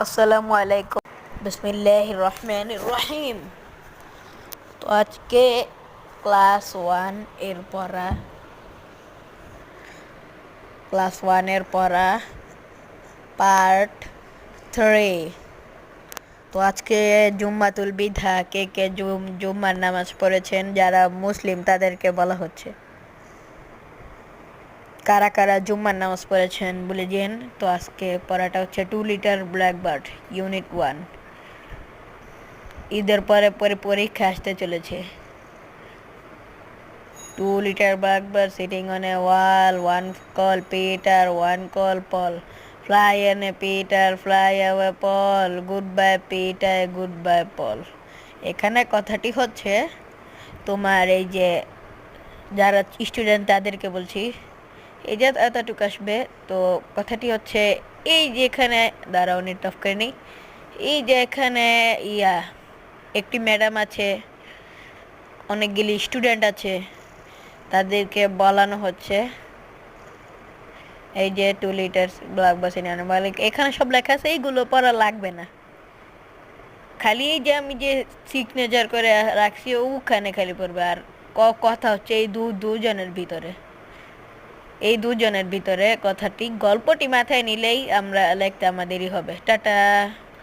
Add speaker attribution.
Speaker 1: আসসালামু আলাইকুম। বিসমিল্লাহির রহমানির রহিম। তো আজকে ক্লাস ওয়ানের পড়া পার্ট 3। তো আজকে জুম্মাতুল বিধা, কে কে জুম্মার নামাজ পড়েছেন যারা মুসলিম তাদেরকে বলা হচ্ছে। কারা কারা জুম্মার নামাজ পড়েছেন বলে দিন। তো আজকে পড়াটা হচ্ছে 2 লিটার ব্ল্যাকবার্ড ইউনিট 1। ঈদের পরে পরে পরীক্ষা আসতে চলেছে। 2 liter blackbird sitting on a wall, one call Peter, one call Paul. Fly in a Peter, fly away Paul. Goodbye Peter, goodbye Paul. এখানে কথাটি হচ্ছে তোমার এই যে যারা স্টুডেন্ট তাদেরকে বলছি, এই যে এতটুকু আসবে। তো কথাটি হচ্ছে এই যে এখানে দাঁড়াও, নেট অফ করে নিই। এই যে এখানে একটি ম্যাডাম আছে, অনেকগুলি স্টুডেন্ট আছে, তাদেরকে বলানো হচ্ছে এই যে 2 লিটার ব্ল্যাক বাস মালিক। এখানে সব লেখা আছে, এইগুলো পড়া লাগবে না। খালি এই যে আমি যে সিগনেচার করে রাখছি ওখানে খালি পড়বে। আর কথা হচ্ছে এই দুজনের ভিতরে কথাটি, গল্পটি মাথায় নিলেই আমরা লিখতে আমাদেরই হবে। টাটা।